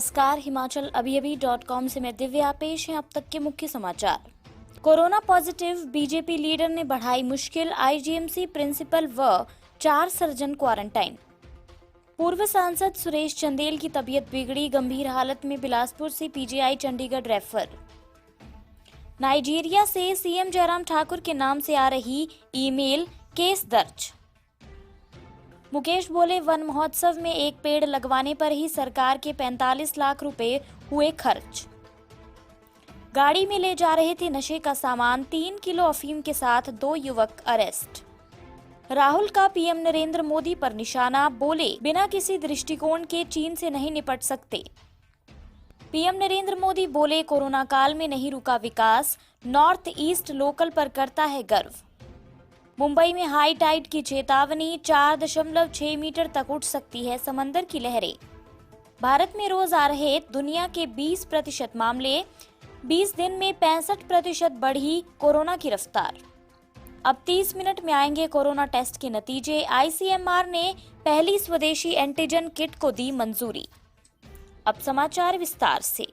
नमस्कार, हिमाचल अभी-अभी.com से मैं दिव्या। पेश है अब तक के मुख्य समाचार। कोरोना पॉजिटिव बीजेपी लीडर ने बढ़ाई मुश्किल, आईजीएमसी प्रिंसिपल व 4 सर्जन क्वारंटाइन। पूर्व सांसद सुरेश चंदेल की तबीयत बिगड़ी, गंभीर हालत में बिलासपुर से पीजीआई चंडीगढ़ रेफर। नाइजीरिया से सीएम जयराम ठाकुर के नाम से आ रही ईमेल, केस दर्ज। मुकेश बोले, वन महोत्सव में एक पेड़ लगवाने पर ही सरकार के 45 लाख रुपए हुए खर्च। गाड़ी में ले जा रहे थे नशे का सामान, 3 किलो अफीम के साथ 2 युवक अरेस्ट। राहुल का पीएम नरेंद्र मोदी पर निशाना, बोले बिना किसी दृष्टिकोण के चीन से नहीं निपट सकते। पीएम नरेंद्र मोदी बोले, कोरोना काल में नहीं रुका विकास, नॉर्थ ईस्ट लोकल पर करता है गर्व। मुंबई में हाई टाइड की चेतावनी, 4.6 मीटर तक उठ सकती है समंदर की लहरें। भारत में रोज आ रहे दुनिया के 20% मामले, 20 दिन में 65% बढ़ी कोरोना की रफ्तार। अब 30 मिनट में आएंगे कोरोना टेस्ट के नतीजे। आईसीएमआर ने पहली स्वदेशी एंटीजन किट को दी मंजूरी। अब समाचार विस्तार से।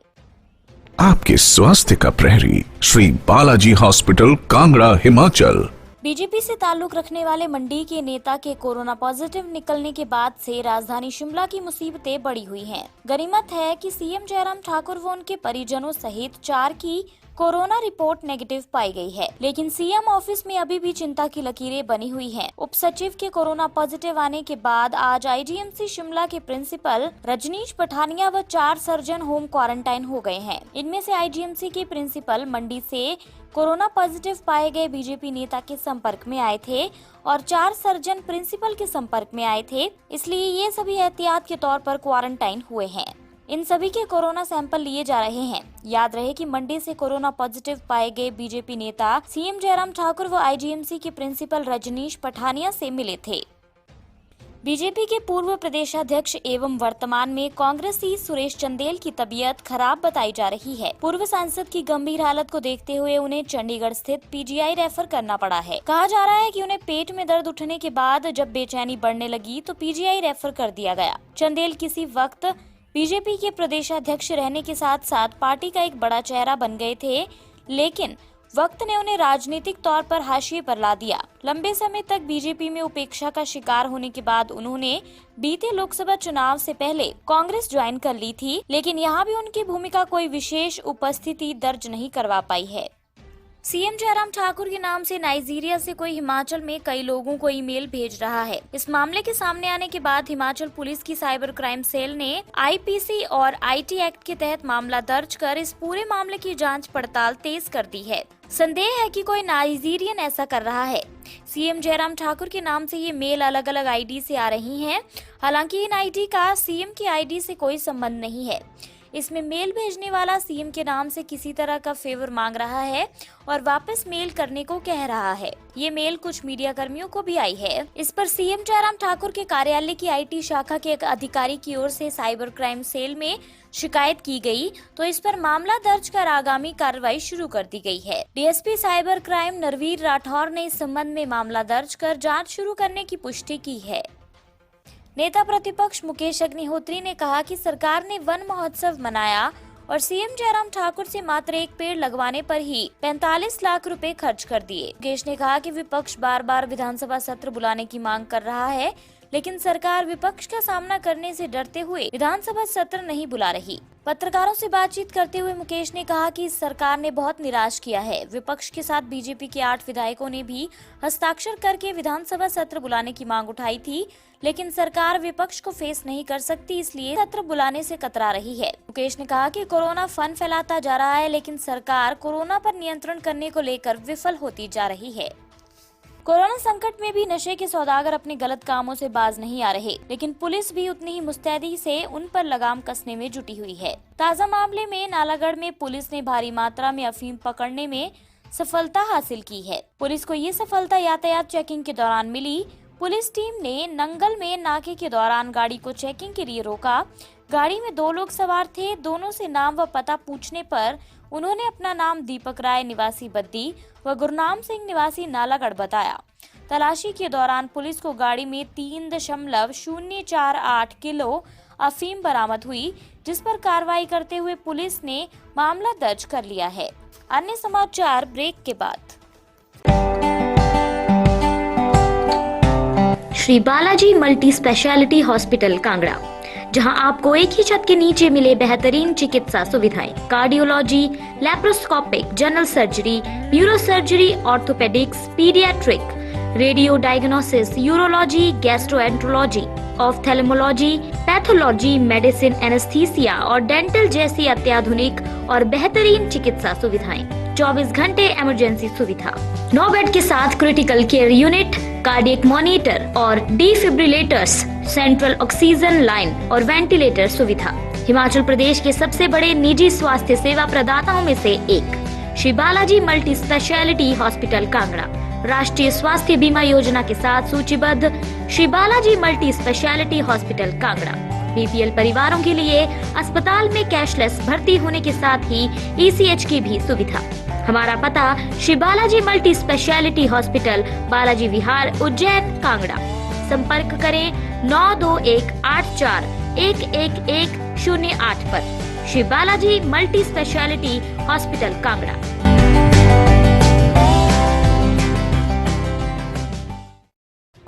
आपके स्वास्थ्य का प्रहरी, श्री बालाजी हॉस्पिटल, कांगड़ा, हिमाचल। बीजेपी से ताल्लुक रखने वाले मंडी के नेता के कोरोना पॉजिटिव निकलने के बाद से राजधानी शिमला की मुसीबतें बढ़ी हुई हैं। गनीमत है कि सीएम जयराम ठाकुर व उनके परिजनों सहित 4 की कोरोना रिपोर्ट नेगेटिव पाई गई है, लेकिन सीएम ऑफिस में अभी भी चिंता की लकीरें बनी हुई हैं। उप सचिव के कोरोना पॉजिटिव आने के बाद आज आईजीएमसी शिमला के प्रिंसिपल रजनीश पठानिया व 4 सर्जन होम क्वारंटाइन हो गए हैं। इनमें से आईजीएमसी के प्रिंसिपल मंडी से कोरोना पॉजिटिव पाए गए बीजेपी नेता के संपर्क में आए थे और 4 सर्जन प्रिंसिपल के संपर्क में आए थे, इसलिए ये सभी एहतियात के तौर पर क्वारंटाइन हुए हैं। इन सभी के कोरोना सैंपल लिए जा रहे हैं। याद रहे कि मंडी से कोरोना पॉजिटिव पाए गए बीजेपी नेता सीएम जयराम ठाकुर व आईजीएमसी के प्रिंसिपल रजनीश पठानिया से मिले थे। बीजेपी के पूर्व प्रदेशाध्यक्ष एवं वर्तमान में कांग्रेसी सुरेश चंदेल की तबीयत खराब बताई जा रही है। पूर्व सांसद की गंभीर हालत को देखते हुए उन्हें चंडीगढ़ स्थित पीजीआई रेफर करना पड़ा है। कहा जा रहा है कि उन्हें पेट में दर्द उठने के बाद जब बेचैनी बढ़ने लगी तो पीजीआई रेफर कर दिया गया। चंदेल किसी वक्त बीजेपी के प्रदेशाध्यक्ष रहने के साथ साथ पार्टी का एक बड़ा चेहरा बन गए थे, लेकिन वक्त ने उन्हें राजनीतिक तौर पर हाशिए पर ला दिया। लंबे समय तक बीजेपी में उपेक्षा का शिकार होने के बाद उन्होंने बीते लोकसभा चुनाव से पहले कांग्रेस ज्वाइन कर ली थी, लेकिन यहाँ भी उनकी भूमिका कोई विशेष उपस्थिति दर्ज नहीं करवा पाई है। सीएम जयराम ठाकुर के नाम से नाइजीरिया से कोई हिमाचल में कई लोगों को ईमेल भेज रहा है। इस मामले के सामने आने के बाद हिमाचल पुलिस की साइबर क्राइम सेल ने आईपीसी और आईटी एक्ट के तहत मामला दर्ज कर इस पूरे मामले की जांच पड़ताल तेज कर दी है। संदेह है कि कोई नाइजीरियन ऐसा कर रहा है। सीएम जयराम ठाकुर के नाम से ये मेल अलग अलग आईडी से आ रही हैं। हालांकि इन आईडी का सीएम की आईडी से कोई संबंध नहीं है। इसमें मेल भेजने वाला सीएम के नाम से किसी तरह का फेवर मांग रहा है और वापस मेल करने को कह रहा है। ये मेल कुछ मीडिया कर्मियों को भी आई है। इस पर सीएम जयराम ठाकुर के कार्यालय की आईटी शाखा के एक अधिकारी की ओर से साइबर क्राइम सेल में शिकायत की गई, तो इस पर मामला दर्ज कर आगामी कार्रवाई शुरू कर दी गई है। DSP cyber crime Narveer Rathore ने इस संबंध में मामला दर्ज कर जाँच शुरू करने की पुष्टि की है। नेता प्रतिपक्ष मुकेश अग्निहोत्री ने कहा कि सरकार ने वन महोत्सव मनाया और सीएम जयराम ठाकुर से मात्र एक पेड़ लगवाने पर ही 45 लाख रुपए खर्च कर दिए। मुकेश ने कहा कि विपक्ष बार बार विधानसभा सत्र बुलाने की मांग कर रहा है, लेकिन सरकार विपक्ष का सामना करने से डरते हुए विधानसभा सत्र नहीं बुला रही। पत्रकारों से बातचीत करते हुए मुकेश ने कहा कि सरकार ने बहुत निराश किया है। विपक्ष के साथ बीजेपी के 8 विधायकों ने भी हस्ताक्षर करके विधानसभा सत्र बुलाने की मांग उठाई थी, लेकिन सरकार विपक्ष को फेस नहीं कर सकती, इसलिए सत्र बुलाने से कतरा रही है। मुकेश ने कहा कि कोरोना फन फैलाता जा रहा है, लेकिन सरकार कोरोना पर नियंत्रण करने को लेकर विफल होती जा रही है। कोरोना संकट में भी नशे के सौदागर अपने गलत कामों से बाज नहीं आ रहे, लेकिन पुलिस भी उतनी ही मुस्तैदी से उन पर लगाम कसने में जुटी हुई है। ताजा मामले में नालागढ़ में पुलिस ने भारी मात्रा में अफीम पकड़ने में सफलता हासिल की है। पुलिस को ये सफलता यातायात चेकिंग के दौरान मिली। पुलिस टीम ने नंगल में नाके के दौरान गाड़ी को चेकिंग के लिए रोका। गाड़ी में 2 लोग सवार थे। दोनों से नाम व पता पूछने पर उन्होंने अपना नाम दीपक राय निवासी बद्दी व गुरनाम सिंह निवासी नालागढ़ बताया। तलाशी के दौरान पुलिस को गाड़ी में 3.048 किलो अफीम बरामद हुई, जिस पर कार्रवाई करते हुए पुलिस ने मामला दर्ज कर लिया है। अन्य समाचार ब्रेक के बाद। Shri Balaji multi speciality hospital Kangra, जहां आपको एक ही छत के नीचे मिले बेहतरीन चिकित्सा सुविधाएं, cardiology, laparoscopic, general surgery, neuro surgery, orthopaedics, paediatric, radio diagnosis, urology, gastroenterology, ophthalmology, pathology, medicine, anaesthesia और डेंटल जैसी अत्याधुनिक और बेहतरीन चिकित्सा सुविधाएं, 24 घंटे इमरजेंसी सुविधा, 9 बेड के साथ critical care unit, cardiac monitor और डिफिब्रिलेटर्स, सेंट्रल ऑक्सीजन लाइन और वेंटिलेटर सुविधा। हिमाचल प्रदेश के सबसे बड़े निजी स्वास्थ्य सेवा प्रदाताओं में से एक Shri Balaji multi speciality hospital Kangra राष्ट्रीय स्वास्थ्य बीमा योजना के साथ सूचीबद्ध Shri Balaji multi speciality hospital Kangra BPL परिवारों के लिए अस्पताल में कैशलेस भर्ती होने के साथ ही ईसीएच की भी सुविधा। हमारा पता Shri Balaji multi speciality hospital, Balaji Vihar, Ujjain, Kangra. संपर्क करें 9218411108 पर। Shri Balaji multi speciality hospital Kangra.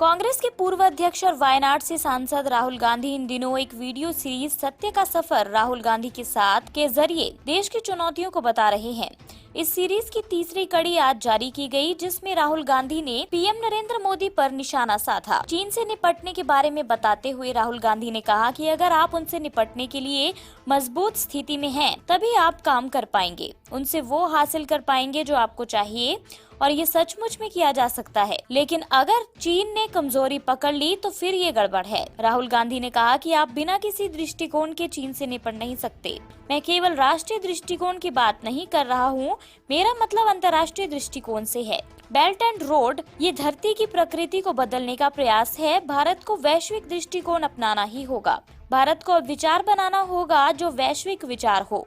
Congress के पूर्व अध्यक्ष और वायनाड से सांसद राहुल गांधी इन दिनों एक वीडियो सीरीज सत्य का सफर राहुल गांधी के साथ के जरिए देश की चुनौतियों को बता रहे हैं। इस सीरीज की तीसरी कड़ी आज जारी की गई, जिसमें राहुल गांधी ने पीएम नरेंद्र मोदी पर निशाना साधा। चीन से निपटने के बारे में बताते हुए राहुल गांधी ने कहा कि अगर आप उनसे निपटने के लिए मजबूत स्थिति में हैं, तभी आप काम कर पाएंगे, उनसे वो हासिल कर पाएंगे जो आपको चाहिए, और ये सचमुच में किया जा सकता है। लेकिन अगर चीन ने कमजोरी पकड़ ली तो फिर ये गड़बड़ है। राहुल गांधी ने कहा कि आप बिना किसी दृष्टिकोण के चीन से निपट नहीं सकते। मैं केवल राष्ट्रीय दृष्टिकोण की बात नहीं कर रहा हूँ, मेरा मतलब अंतर्राष्ट्रीय दृष्टिकोण से है। बेल्ट एंड रोड ये धरती की प्रकृति को बदलने का प्रयास है। भारत को वैश्विक दृष्टिकोण अपनाना ही होगा। भारत को विचार बनाना होगा जो वैश्विक विचार हो।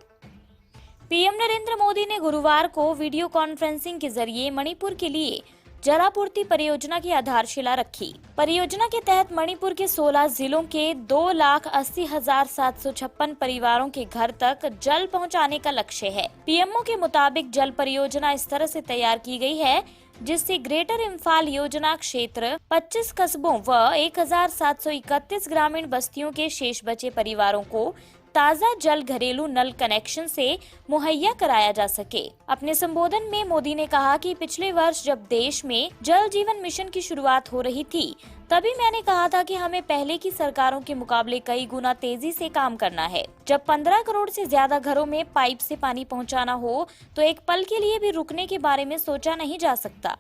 पीएम नरेंद्र मोदी ने गुरुवार को वीडियो कॉन्फ्रेंसिंग के जरिए मणिपुर के लिए जलापूर्ति परियोजना की आधारशिला रखी। परियोजना के तहत मणिपुर के 16 जिलों के 2,80,756 परिवारों के घर तक जल पहुंचाने का लक्ष्य है। पीएमओ के मुताबिक जल परियोजना इस तरह से तैयार की गई है जिससे ग्रेटर इम्फाल योजना क्षेत्र 25 कस्बों व 1,731 ग्रामीण बस्तियों के शेष बचे परिवारों को ताज़ा जल घरेलू नल कनेक्शन से मुहैया कराया जा सके। अपने संबोधन में मोदी ने कहा कि पिछले वर्ष जब देश में जल जीवन मिशन की शुरुआत हो रही थी, तभी मैंने कहा था कि हमें पहले की सरकारों के मुकाबले कई गुना तेजी से काम करना है। जब 15 करोड़ से ज्यादा घरों में पाइप से पानी पहुंचाना हो तो एक पल के लिए भी रुकने के बारे में सोचा नहीं जा सकता।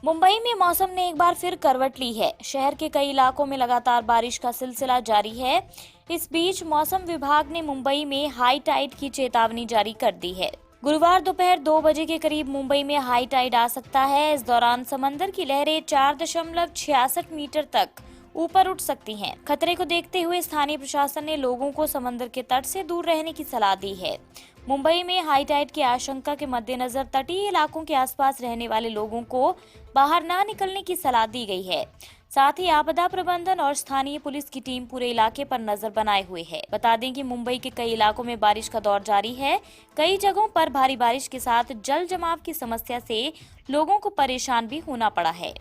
मुंबई में मौसम ने एक बार फिर करवट ली है। शहर के कई इलाकों में लगातार बारिश का सिलसिला जारी है। इस बीच मौसम विभाग ने मुंबई में हाई टाइड की चेतावनी जारी कर दी है। गुरुवार दोपहर 2 बजे के करीब मुंबई में हाई टाइड आ सकता है। इस दौरान समंदर की लहरें 4.66 मीटर तक ऊपर उठ सकती हैं। खतरे को देखते हुए स्थानीय प्रशासन ने लोगों को समंदर के तट से दूर रहने की सलाह दी है। मुंबई में हाई टाइड की आशंका के मद्देनजर तटीय इलाकों के आसपास रहने वाले लोगों को बाहर न निकलने की सलाह दी गई है। साथ ही आपदा प्रबंधन और स्थानीय पुलिस की टीम पूरे इलाके पर नजर बनाए हुए है। बता दें कि मुंबई के कई इलाकों में बारिश का दौर जारी है। कई जगहों पर भारी बारिश के साथ जल जमाव की समस्या से लोगों को परेशान भी होना पड़ा है।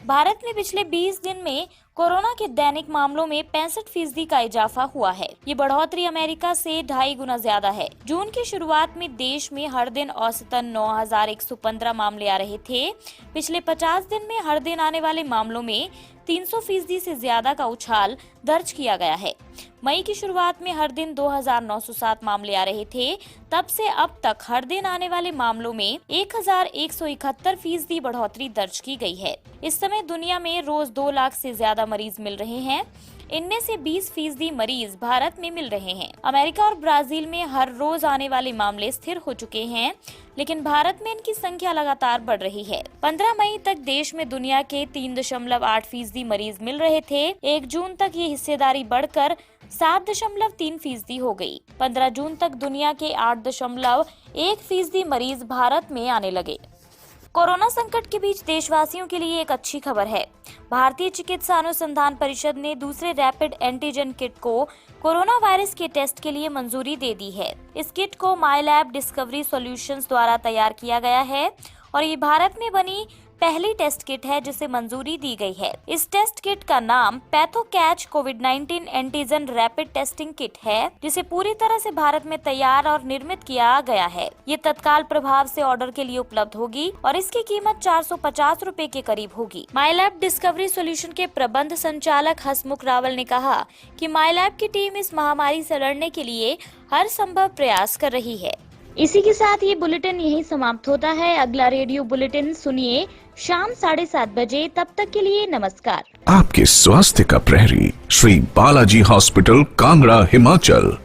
भारत में पिछले 20 दिन में कोरोना के दैनिक मामलों में 65% का इजाफा हुआ है। ये बढ़ोतरी अमेरिका से 2.5 गुना ज्यादा है। जून की शुरुआत में देश में हर दिन औसतन 9,115 मामले आ रहे थे। पिछले 50 दिन में हर दिन आने वाले मामलों में 300% से ज्यादा का उछाल दर्ज किया गया है। मई की शुरुआत में हर दिन 2,907 मामले आ रहे थे। तब से अब तक हर दिन आने वाले मामलों में 1,171% बढ़ोतरी दर्ज की गई है। इस समय दुनिया में रोज 2 लाख से ज्यादा मरीज मिल रहे हैं। इनमें से 20% मरीज भारत में मिल रहे हैं। अमेरिका और ब्राजील में हर रोज आने वाले मामले स्थिर हो चुके हैं, लेकिन भारत में इनकी संख्या लगातार बढ़ रही है। 15 मई तक देश में दुनिया के 3.8% मरीज मिल रहे थे। 1 जून तक ये हिस्सेदारी बढ़कर 7.3% हो गई। 15 जून तक दुनिया के 8.1% मरीज भारत में आने लगे। कोरोना संकट के बीच देशवासियों के लिए एक अच्छी खबर है। भारतीय चिकित्सा अनुसंधान परिषद ने दूसरे रैपिड एंटीजन किट को कोरोना वायरस के टेस्ट के लिए मंजूरी दे दी है। इस किट को माईलैब डिस्कवरी सॉल्यूशंस द्वारा तैयार किया गया है और ये भारत में बनी पहली टेस्ट किट है जिसे मंजूरी दी गई है। इस टेस्ट किट का नाम पैथोकैच कोविड-19 एंटीजन रैपिड टेस्टिंग किट है, जिसे पूरी तरह से भारत में तैयार और निर्मित किया गया है। ये तत्काल प्रभाव से ऑर्डर के लिए उपलब्ध होगी और इसकी कीमत 450 रुपए के करीब होगी। माईलैब डिस्कवरी सॉल्यूशन के प्रबंध संचालक हसमुख रावल ने कहा कि माईलैब की टीम इस महामारी से लड़ने के लिए हर संभव प्रयास कर रही है। इसी के साथ ये बुलेटिन यहीं समाप्त होता है। अगला रेडियो बुलेटिन सुनिए शाम 7:30 बजे। तब तक के लिए नमस्कार। आपके स्वास्थ्य का प्रहरी श्री बालाजी हॉस्पिटल, कांगड़ा, हिमाचल।